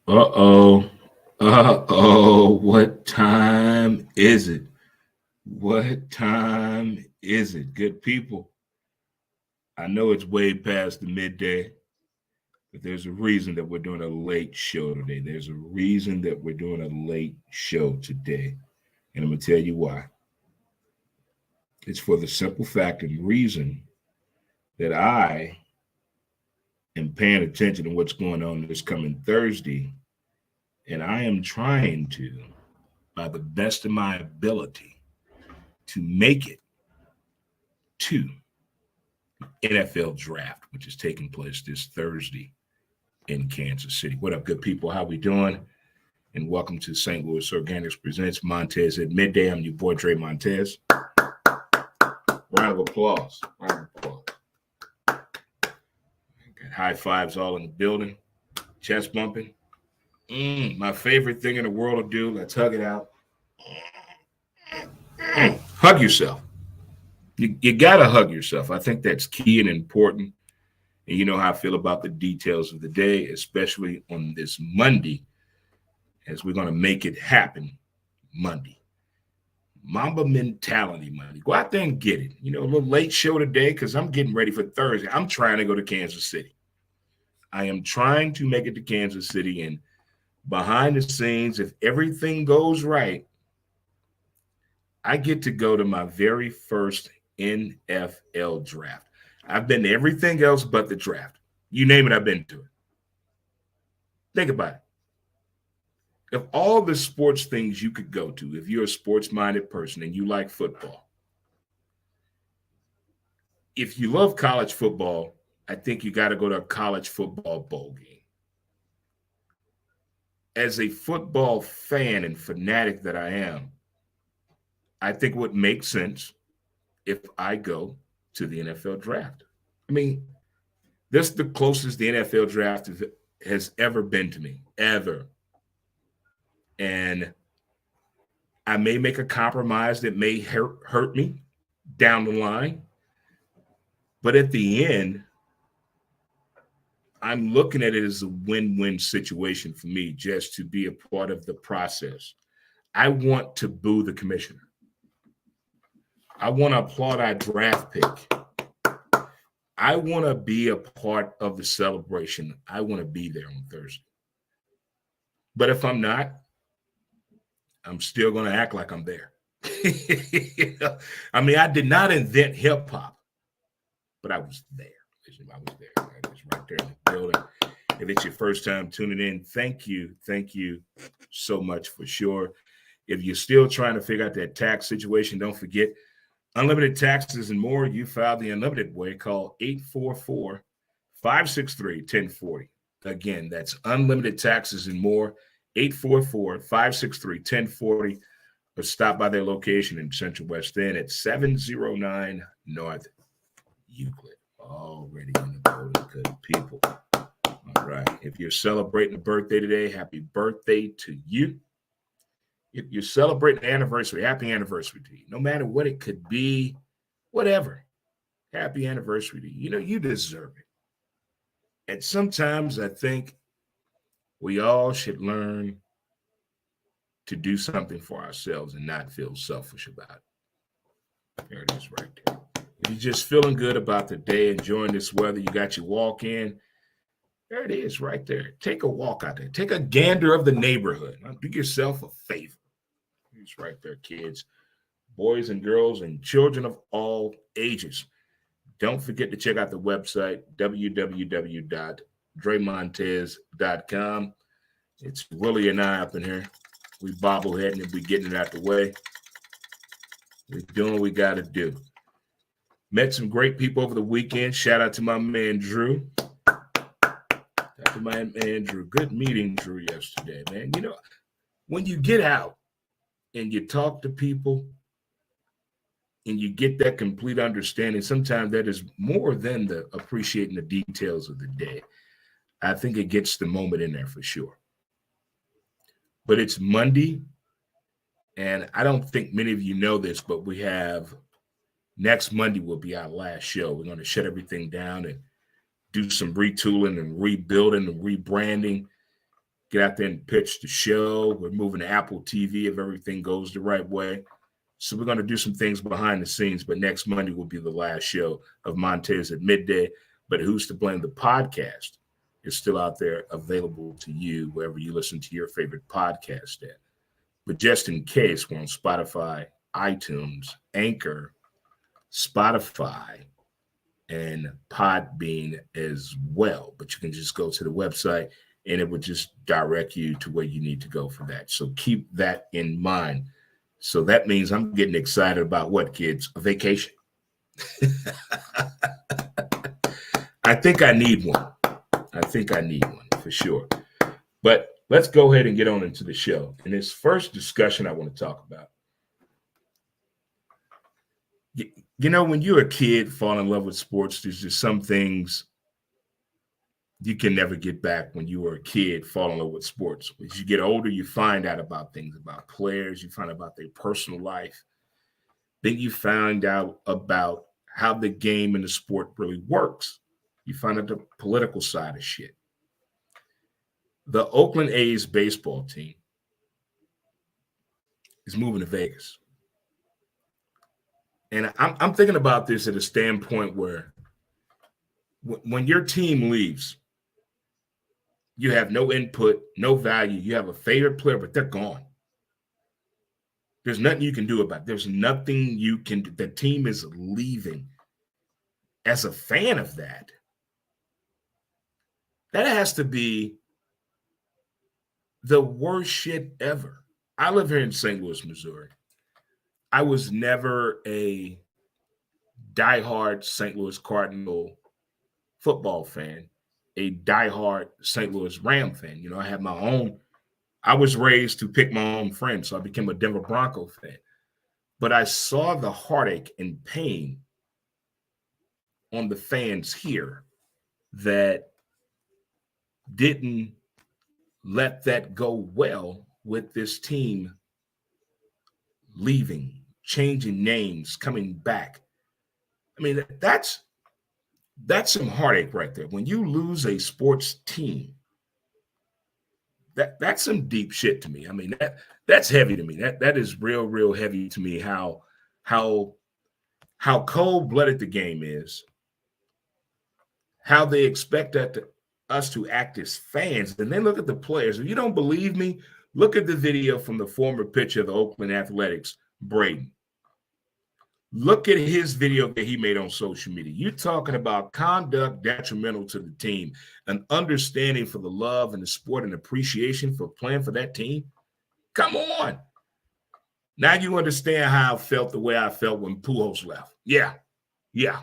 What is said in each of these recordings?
Uh-oh. Uh-oh. What time is it? What time is it? Good people. I know it's way past the midday, but there's a reason that we're doing a late show today. There's a reason that we're doing a late show today. And I'm going to tell you why. It's for the simple fact and reason that I am paying attention to what's going on this coming Thursday. And I am trying to, by the best of my ability, to make it to NFL draft, which is taking place this Thursday in Kansas City. What up, good people? How we doing? And welcome to St. Louis Organics Presents Montez at Midday. I'm your boy, Dre Montez. Round of applause. Round of applause. Got high fives all in the building. Chest bumping. My favorite thing in the world to do. Let's hug it out. Hug yourself. You got to hug yourself. I think that's key and important. And you know how I feel about the details of the day, especially on this Monday, as we're going to make it happen Monday. Mamba mentality Monday. Go out there and get it. You know, a little late show today because I'm getting ready for Thursday. I'm trying to go to Kansas City. I am trying to make it to Kansas City. And behind the scenes, if everything goes right, I get to go to my very first NFL draft. I've been to everything else but the draft. You name it, I've been to it. Think about it. Of all the sports things you could go to, if you're a sports-minded person and you like football, if you love college football, I think you got to go to a college football bowl game. As a football fan and fanatic that I am, I think it would make sense if I go to the NFL draft. I mean, this is the closest the NFL draft has ever been to me, ever. And I may make a compromise that may hurt me down the line. But at the end, I'm looking at it as a win-win situation for me just to be a part of the process. I want to boo the commissioner. I want to applaud our draft pick. I want to be a part of the celebration. I want to be there on Thursday. But if I'm not, I'm still going to act like I'm there. I mean, I did not invent hip hop, but I was there. I was there. I was right there in the building. If it's your first time tuning in, thank you. Thank you so much for sure. If you're still trying to figure out that tax situation, don't forget unlimited taxes and more. You file the unlimited way. Call 844-563-1040. Again, that's unlimited taxes and more. 844-563-1040, or stop by their location in Central West End at 709 North Euclid. Already in the building, good people. All right. If you're celebrating a birthday today, happy birthday to you. If you're celebrating an anniversary, happy anniversary to you. No matter what it could be, whatever. Happy anniversary to you. You know, you deserve it. And sometimes I think we all should learn to do something for ourselves and not feel selfish about it. There it is right there. If you're just feeling good about the day, enjoying this weather, you got your walk in, there it is right there. Take a walk out there. Take a gander of the neighborhood. Now, do yourself a favor. It's right there, kids, boys and girls, and children of all ages. Don't forget to check out the website, www.dremontez.com. It's Willie and I up in here. We bobbleheading and we getting it out the way. We're doing what we got to do. Met some great people over the weekend. Shout out to my man, Drew. Good meeting, Drew, yesterday, man. You know, when you get out and you talk to people and you get that complete understanding, sometimes that is more than the appreciating the details of the day. I think it gets the moment in there for sure. But it's Monday, and I don't think many of you know this, but we have next Monday will be our last show. We're going to shut everything down and do some retooling and rebuilding and rebranding, get out there and pitch the show. We're moving to Apple TV if everything goes the right way. So we're going to do some things behind the scenes, but next Monday will be the last show of Montez at midday. But Who's to Blame? The podcast is still out there available to you wherever you listen to your favorite podcast at. But just in case, we're on Spotify, iTunes, Anchor, Spotify, and Podbean as well. But you can just go to the website and it would just direct you to where you need to go for that. So keep that in mind. So that means I'm getting excited about what, kids? A vacation. I think I need one. For sure. But let's go ahead and get on into the show. In this first discussion I want to talk about, you know, when you're a kid, fall in love with sports, there's just some things you can never get back when you were a kid, fall in love with sports. As you get older, you find out about things, about players, you find out about their personal life. Then you find out about how the game and the sport really works. You find out the political side of shit. The Oakland A's baseball team is moving to Vegas. And I'm thinking about this at a standpoint where when your team leaves, you have no input, no value. You have a favorite player, but they're gone. There's nothing you can do about it. There's nothing you can do. The team is leaving. As a fan of that, that has to be the worst shit ever. I live here in St. Louis, Missouri. I was never a diehard St. Louis Cardinal football fan, a diehard St. Louis Ram fan. You know, I had my own. I was raised to pick my own friends, so I became a Denver Bronco fan. But I saw the heartache and pain on the fans here that didn't let that go well with this team leaving, changing names, coming back. I mean, that's some heartache right there. When you lose a sports team, that's some deep shit to me. I mean, that's heavy to me. That is real heavy to me. How cold-blooded the game is, how they expect us to act as fans, and then look at the players. If you don't believe me, look at the video from the former pitcher of the Oakland Athletics, Braden. Look at his video that he made on social media. You're talking about conduct detrimental to the team, an understanding for the love and the sport and appreciation for playing for that team. Come on. Now you understand how I felt the way I felt when Pujols left. Yeah. It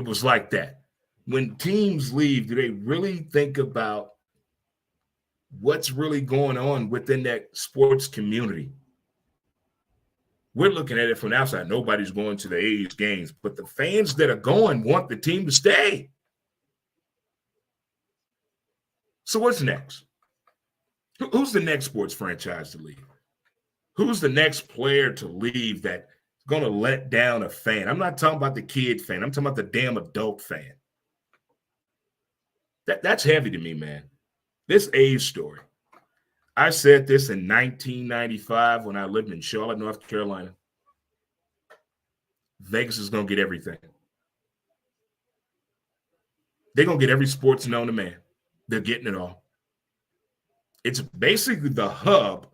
was like that. When teams leave, do they really think about what's really going on within that sports community? We're looking at it from the outside. Nobody's going to the A's games, but the fans that are going want the team to stay. So what's next? Who's the next sports franchise to leave? Who's the next player to leave that's going to let down a fan? I'm not talking about the kid fan. I'm talking about the damn adult fan. That's heavy to me, man. This A's story. I said this in 1995 when I lived in Charlotte, North Carolina. Vegas is going to get everything. They're going to get every sports known to man. They're getting it all. It's basically the hub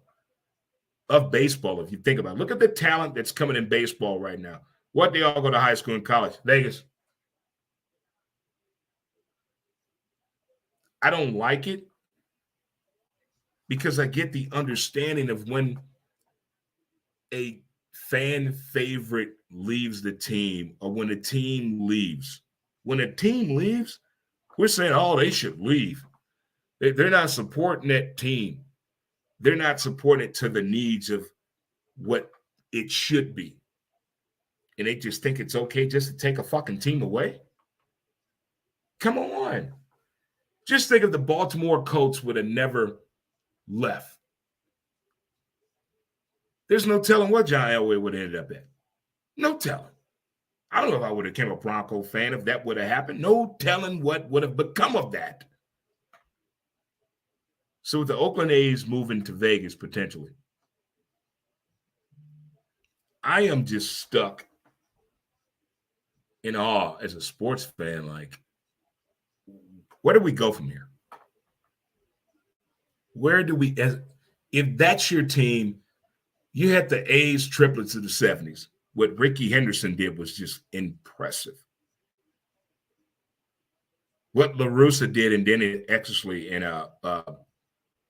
of baseball, if you think about it. Look at the talent that's coming in baseball right now. What they all go to high school and college? Vegas. I don't like it because I get the understanding of when a fan favorite leaves the team or when a team leaves. When a team leaves, we're saying, oh, they should leave. They're not supporting that team. They're not supporting it to the needs of what it should be. And they just think it's okay just to take a fucking team away. Come on. Just think if the Baltimore Colts would have never left. There's no telling what John Elway would have ended up at. No telling. I don't know if I would have become a Bronco fan if that would have happened. No telling what would have become of that. So with the Oakland A's moving to Vegas potentially, I am just stuck in awe as a sports fan. Like, where do we go from here? Where do we, if that's your team, you had the A's triplets of the 70s. What Ricky Henderson did was just impressive. What La Russa did, and then Exley and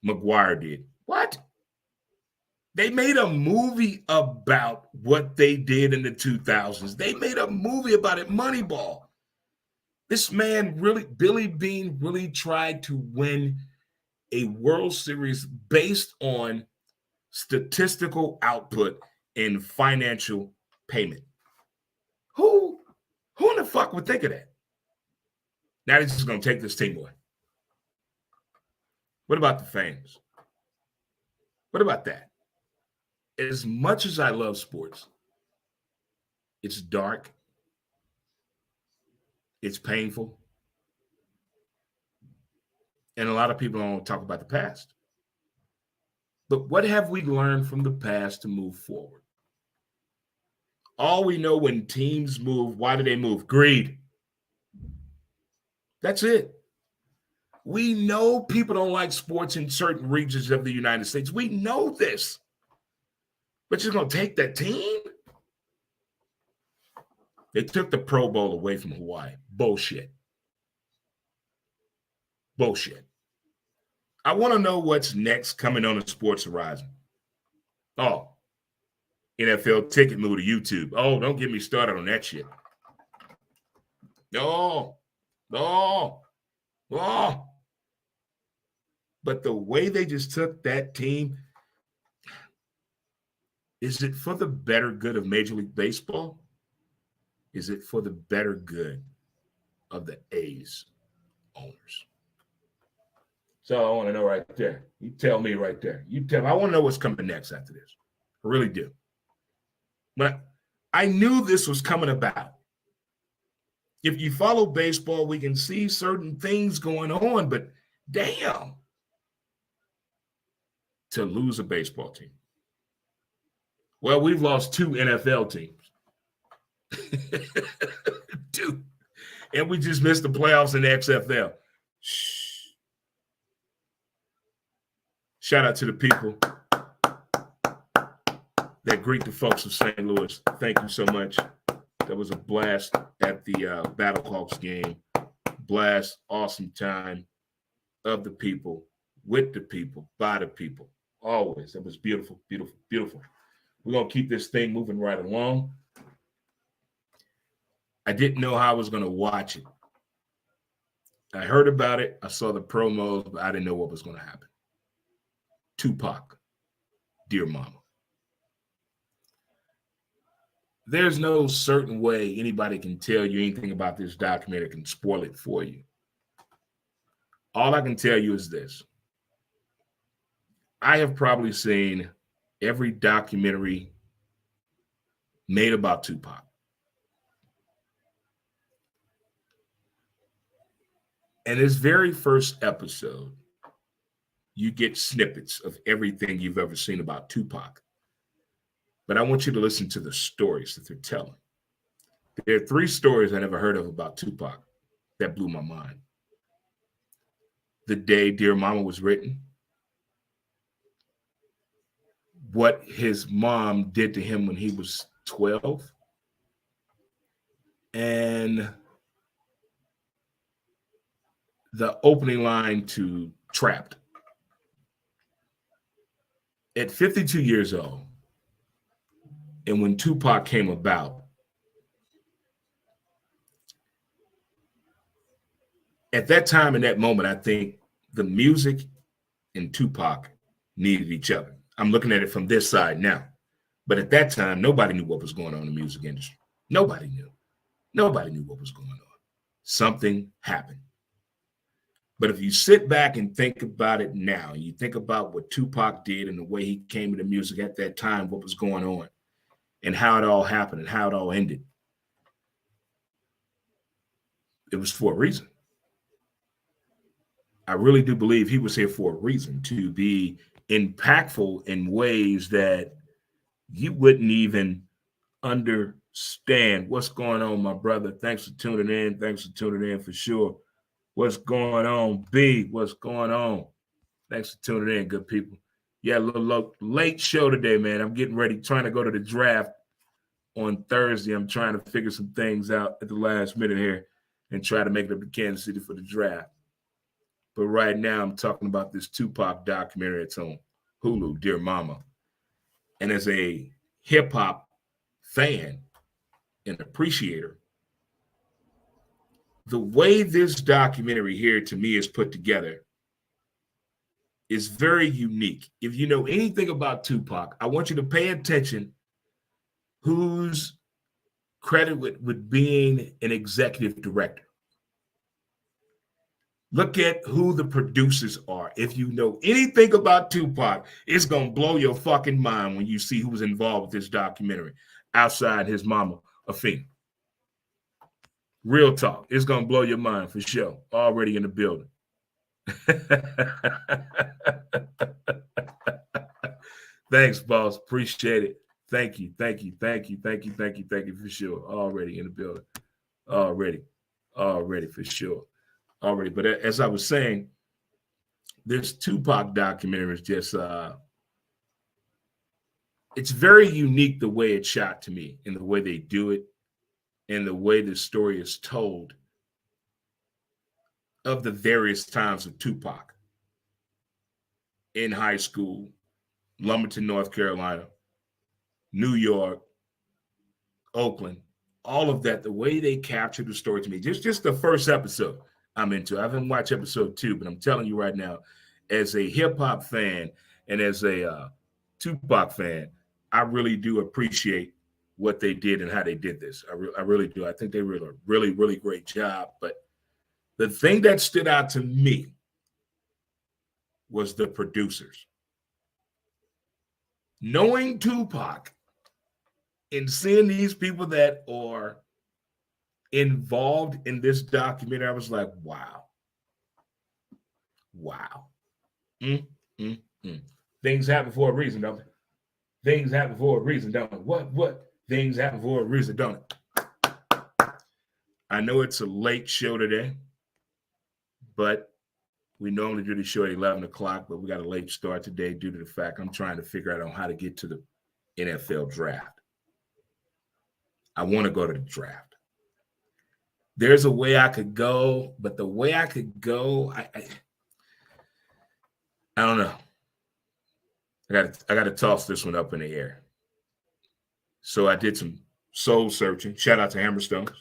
McGuire did. What? They made a movie about what they did in the 2000s. They made a movie about it, Moneyball. This man really, Billy Beane really tried to win a World Series based on statistical output and financial payment. Who in the fuck would think of that? Now they're just going to take this team away. What about the fans? What about that? As much as I love sports, it's dark, it's painful, and a lot of people don't talk about the past. But what have we learned from the past to move forward? All we know, when teams move, why do they move? Greed. That's it. We know people don't like sports in certain regions of the United States. We know this. But you're going to take that team? They took the Pro Bowl away from Hawaii. Bullshit. Bullshit. I want to know what's next coming on the sports horizon. Oh, NFL ticket move to YouTube. Oh, don't get me started on that shit. No. But the way they just took that team, is it for the better good of Major League Baseball? Is it for the better good of the A's owners? So I want to know right there. You tell me right there. You tell me. I want to know what's coming next after this. I really do. But I knew this was coming about. If you follow baseball, we can see certain things going on, but damn, to lose a baseball team. Well, we've lost 2 NFL teams. 2. And we just missed the playoffs in the XFL. Shh. Shout out to the people that greet the folks of St. Louis. Thank you so much. That was a blast at the Battlehawks game. Blast, awesome time of the people, with the people, by the people. Always. That was beautiful, beautiful, beautiful. We're going to keep this thing moving right along. I didn't know how I was going to watch it. I heard about it. I saw the promos, but I didn't know what was going to happen. Tupac, Dear Mama. There's no certain way anybody can tell you anything about this documentary, can spoil it for you. All I can tell you is this. I have probably seen every documentary made about Tupac. And this very first episode, you get snippets of everything you've ever seen about Tupac. But I want you to listen to the stories that they're telling. There are 3 stories I never heard of about Tupac that blew my mind. The day Dear Mama was written, what his mom did to him when he was 12, and the opening line to Trapped. At 52 years old, and when Tupac came about, at that time, in that moment, I think the music and Tupac needed each other. I'm looking at it from this side now. But at that time, nobody knew what was going on in the music industry. Nobody knew. Nobody knew what was going on. Something happened. But if you sit back and think about it now, you think about what Tupac did and the way he came into music at that time, what was going on, and how it all happened and how it all ended. It was for a reason. I really do believe he was here for a reason, to be impactful in ways that you wouldn't even understand. What's going on, my brother? Thanks for tuning in. Thanks for tuning in for sure. What's going on, B? What's going on? Thanks for tuning in, good people. Yeah, a little late show today, man. I'm getting ready, trying to go to the draft on Thursday. I'm trying to figure some things out at the last minute here and try to make it up to Kansas City for the draft. But right now, I'm talking about this Tupac documentary. It's on Hulu, Dear Mama. And as a hip-hop fan and appreciator, the way this documentary here to me is put together is very unique. If you know anything about Tupac, I want you to pay attention who's credited with being an executive director. Look at who the producers are. If you know anything about Tupac, it's going to blow your fucking mind when you see who's involved with this documentary outside his mama, Afina. Real talk. It's going to blow your mind for sure. Already in the building. Thanks, boss. Appreciate it. Thank you for sure. Already in the building. Already for sure. Already. But as I was saying, this Tupac documentary is just it's very unique the way it's shot to me, and the way they do it, and the way the story is told of the various times of Tupac in high school, Lumberton, North Carolina, New York, Oakland, all of that, the way they captured the story to me, just the first episode I'm into. I haven't watched episode 2, but I'm telling you right now, as a hip-hop fan and as a Tupac fan, I really do appreciate what they did and how they did this. I really do. I think they did a really, really great job. But the thing that stood out to me was the producers. Knowing Tupac and seeing these people that are involved in this documentary, I was like, wow. Things happen for a reason, don't they? Things happen for a reason, don't it? What? Things happen for a reason, don't it? I know it's a late show today, but we normally do the show at 11 o'clock, but we got a late start today due to the fact I'm trying to figure out on how to get to the NFL draft. I want to go to the draft. There's a way I could go, but the way I could go, I don't know. I got to toss this one up in the air. So I did some soul searching. Shout out to Hammerstones.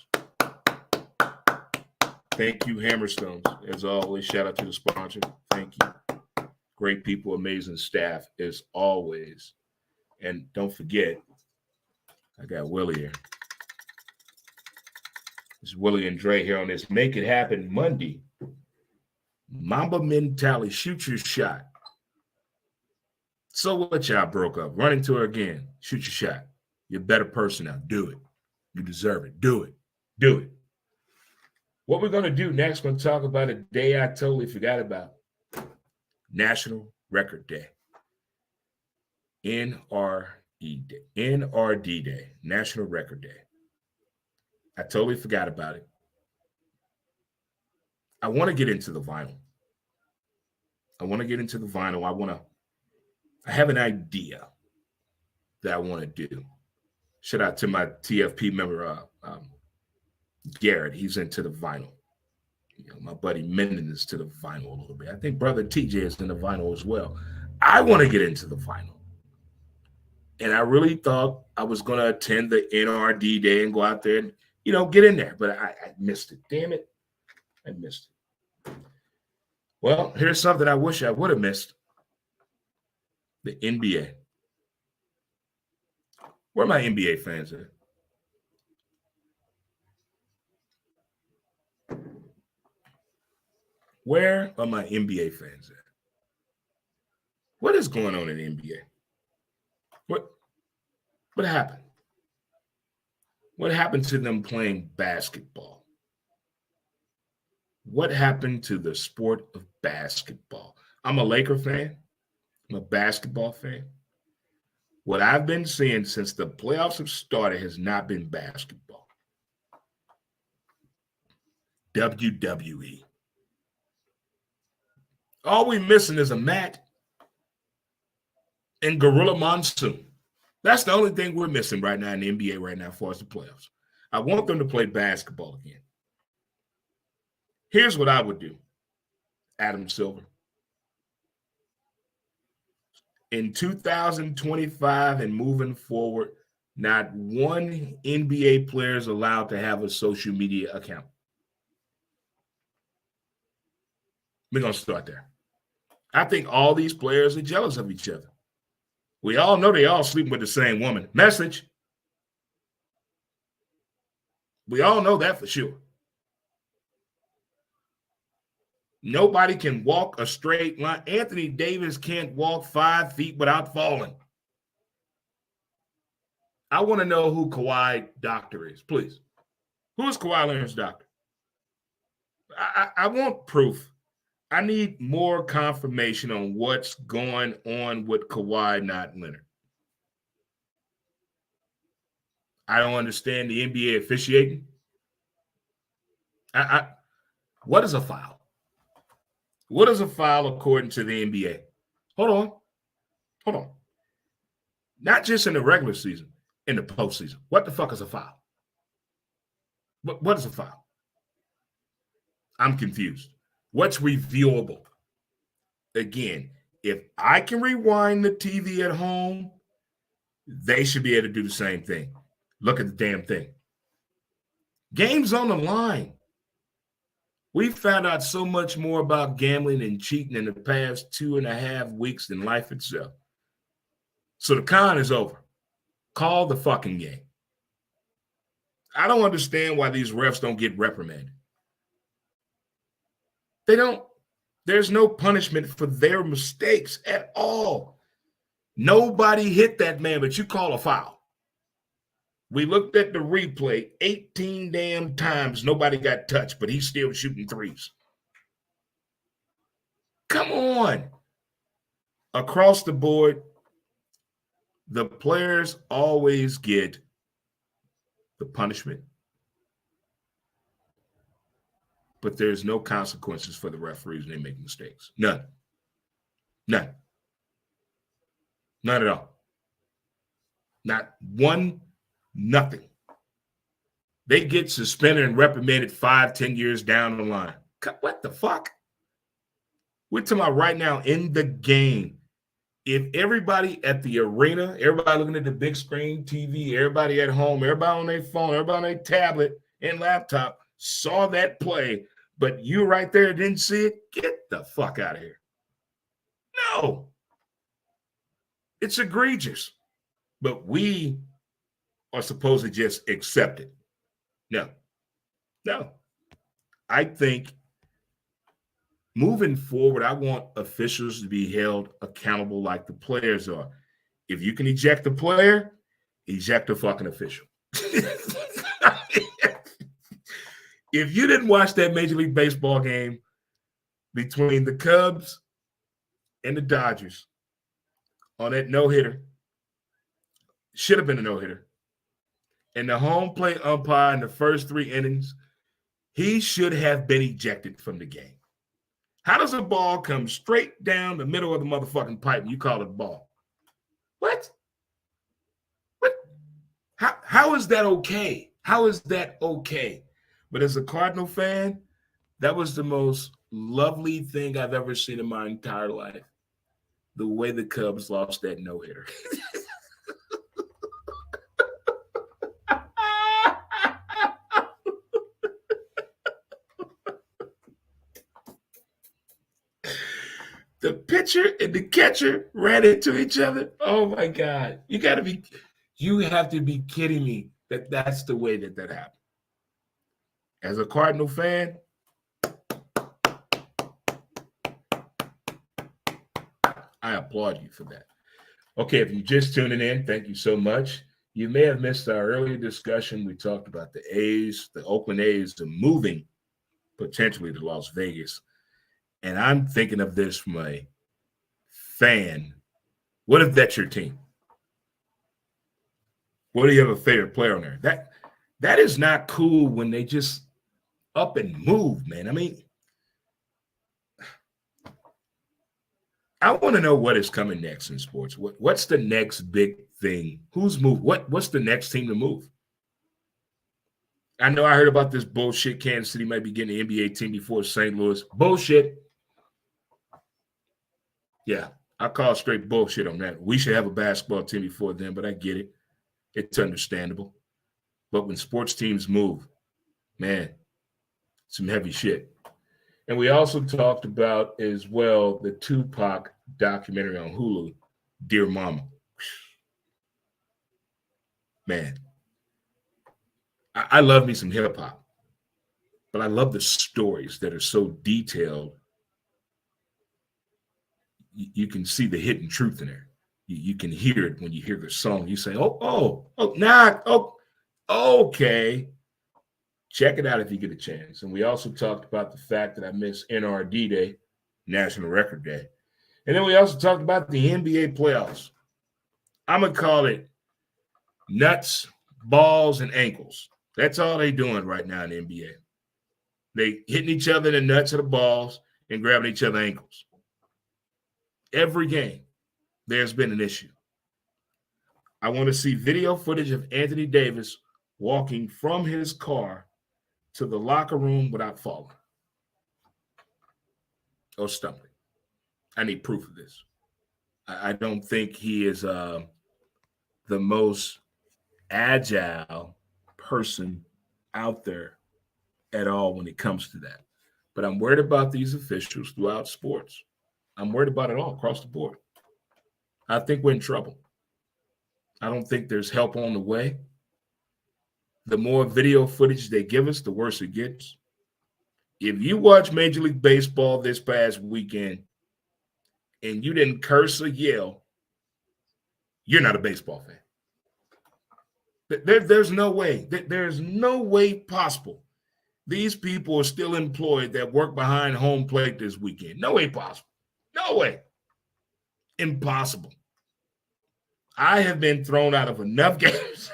Thank you, Hammerstones. As always, shout out to the sponsor. Thank you. Great people, amazing staff as always. And don't forget, I got Willie here. It's Willie and Dre here on this Make It Happen Monday. Mamba mentality, shoot your shot. So what, y'all broke up? Run into her again. Shoot your shot. You're a better person now. Do it. You deserve it. Do it. Do it. What we're going to do next, we're going to talk about a day I totally forgot about. National Record Day. NRD Day. National Record Day. I totally forgot about it. I want to get into the vinyl. I have an idea that I want to do. Shout out to my TFP member, Garrett. He's into the vinyl. You know, my buddy Menden is to the vinyl a little bit. I think brother TJ is in the vinyl as well. I want to get into the vinyl. And I really thought I was going to attend the NRD Day and go out there and, get in there. But I missed it. Damn it. I missed it. Well, here's something I wish I would have missed. The NBA. Where are my NBA fans at? Where are my NBA fans at? What is going on in the NBA? What happened? What happened to them playing basketball? What happened to the sport of basketball? I'm a Laker fan. I'm a basketball fan. What I've been seeing since the playoffs have started has not been basketball. WWE. All we missing is a mat and Gorilla Monsoon. That's the only thing we're missing right now in the NBA right now as far as the playoffs. I want them to play basketball again. Here's what I would do, Adam Silver. In 2025 and moving forward, not one NBA player is allowed to have a social media account. We're going to start there. I think all these players are jealous of each other. We all know they all sleeping with the same woman. Message. We all know that for sure. Nobody can walk a straight line. Anthony Davis can't walk 5 feet without falling. I want to know who Kawhi doctor is, please. Who is Kawhi Leonard's doctor? I want proof. I need more confirmation on what's going on with Kawhi, not Leonard. I don't understand the NBA officiating. What is a foul? What is a foul according to the NBA? Hold on. Not just in the regular season, in the postseason. What the fuck is a foul? What is a foul? I'm confused. What's reviewable? Again, if I can rewind the TV at home, they should be able to do the same thing. Look at the damn thing. Game's on the line. We found out so much more about gambling and cheating in the past 2.5 weeks than life itself. So the con is over. Call the fucking game. I don't understand why these refs don't get reprimanded. They don't. There's no punishment for their mistakes at all. Nobody hit that man, but you call a foul. We looked at the replay 18 damn times. Nobody got touched, but he's still shooting threes. Come on. Across the board, the players always get the punishment, but there's no consequences for the referees when they make mistakes. None. None at all. Not one, nothing. They get suspended and reprimanded 5-10 years down the line. What the fuck? We're talking about right now in the game. If everybody at the arena, everybody looking at the big screen TV, everybody at home, everybody on their phone, everybody on their tablet and laptop saw that play, but you right there didn't see it, get the fuck out of here. No. It's egregious. But we are supposed to just accept it. No. I think moving forward, I want officials to be held accountable like the players are. If you can eject the player, eject the fucking official. If you didn't watch that Major League Baseball game between the Cubs and the Dodgers on that no-hitter, should have been a no-hitter, and the home plate umpire in the first 3 innings, he should have been ejected from the game. How does a ball come straight down the middle of the motherfucking pipe and you call it a ball? What? How is that okay? How is that okay? But as a Cardinal fan, that was the most lovely thing I've ever seen in my entire life. The way the Cubs lost that no-hitter. The pitcher and the catcher ran into each other. Oh my God. You have to be kidding me that that's the way that happened. As a Cardinal fan, I applaud you for that. Okay, if you're just tuning in, thank you so much. You may have missed our earlier discussion. We talked about the A's. The Oakland A's are moving potentially to Las Vegas. And I'm thinking of this from a fan. What if that's your team? What do you have a favorite player on there? That is not cool when they just up and move, man. I mean, I want to know what is coming next in sports. What's the next big thing? Who's moved? What's the next team to move? I know I heard about this bullshit. Kansas City might be getting the NBA team before St. Louis. Bullshit. Yeah, I call straight bullshit on that. We should have a basketball team before them, but I get it. It's understandable. But when sports teams move, man, some heavy shit. And we also talked about as well the Tupac documentary on Hulu, Dear Mama. Man, I love me some hip hop, but I love the stories that are so detailed. You can see the hidden truth in there. You can hear it when you hear the song. You say, okay. Check it out if you get a chance. And we also talked about the fact that I missed NRD Day, National Record Day. And then we also talked about the NBA playoffs. I'm going to call it nuts, balls, and ankles. That's all they're doing right now in the NBA. They hitting each other in the nuts of the balls and grabbing each other's ankles. Every game, there's been an issue. I want to see video footage of Anthony Davis walking from his car to the locker room without falling or stumbling. I need proof of this. I don't think he is the most agile person out there at all when it comes to that. But I'm worried about these officials throughout sports. I'm worried about it all across the board. I think we're in trouble. I don't think there's help on the way. The more video footage they give us, the worse it gets. If you watch Major League Baseball this past weekend and you didn't curse or yell, you're not a baseball fan. There's no way. There's no way possible. These people are still employed that work behind home plate this weekend. No way possible. No way. Impossible. I have been thrown out of enough games.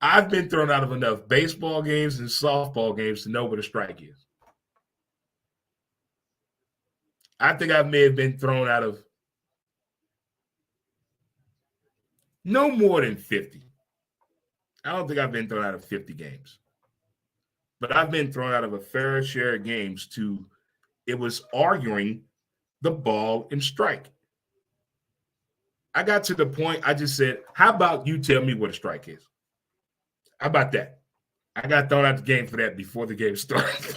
I've been thrown out of enough baseball games and softball games to know what a strike is. I think I may have been thrown out of no more than 50. I don't think I've been thrown out of 50 games. But I've been thrown out of a fair share of games it was arguing the ball and strike. I got to the point I just said, how about you tell me what a strike is? How about that? I got thrown out the game for that before the game started.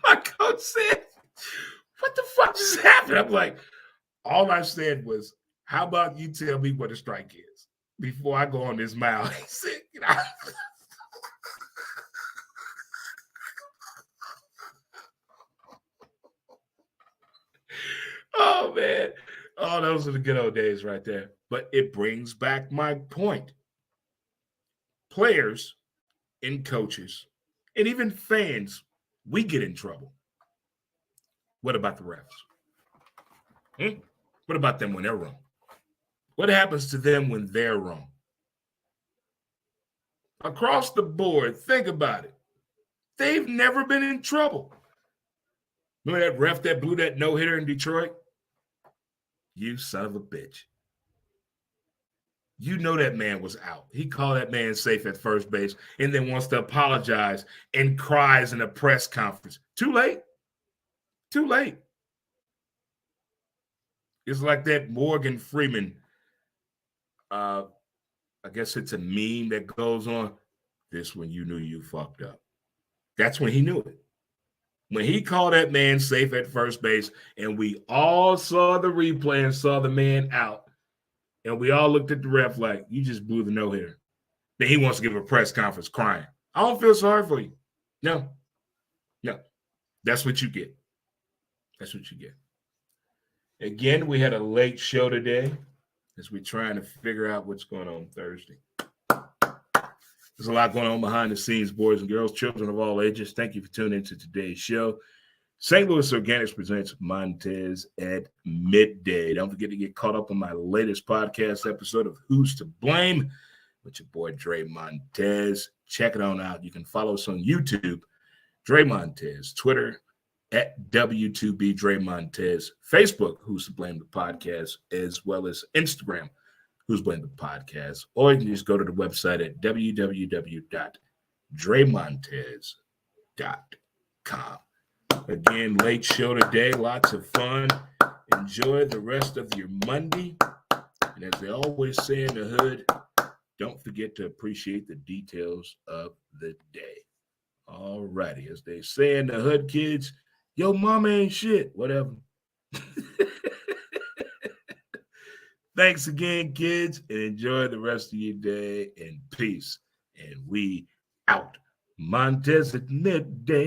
My coach said, what the fuck just happened? I'm like, all I said was, how about you tell me what a strike is before I go on this mile? He said, oh, man. Oh, those are the good old days right there. But it brings back my point. Players and coaches and even fans, we get in trouble. What about the refs? What about them when they're wrong? What happens to them when they're wrong? Across the board, think about it. They've never been in trouble. Remember that ref that blew that no-hitter in Detroit? You son of a bitch. You know that man was out. He called that man safe at first base and then wants to apologize and cries in a press conference. Too late. Too late. It's like that Morgan Freeman. I guess it's a meme that goes on. This when you knew you fucked up. That's when he knew it. When he called that man safe at first base and we all saw the replay and saw the man out. And we all looked at the ref like, you just blew the no-hitter. Then he wants to give a press conference crying. I don't feel sorry for you. No. That's what you get. That's what you get. Again, we had a late show today. as we're trying to figure out what's going on Thursday. There's a lot going on behind the scenes, boys and girls, children of all ages. Thank you for tuning into today's show. St. Louis Organics presents Montez at Midday. Don't forget to get caught up on my latest podcast episode of Who's to Blame with your boy Dre Montez. Check it on out. You can follow us on YouTube, Dre Montez, Twitter at W2B Dre Montez, Facebook, Who's to Blame the Podcast, as well as Instagram, Who's Blame the Podcast. Or you can just go to the website at www.dremontez.com. Again, late show today, lots of fun. Enjoy the rest of your Monday. And as they always say in the hood, don't forget to appreciate the details of the day. All righty. As they say in the hood, kids, yo, mama ain't shit. Whatever. Thanks again, kids, and enjoy the rest of your day in peace. And we out. Montez at Midday.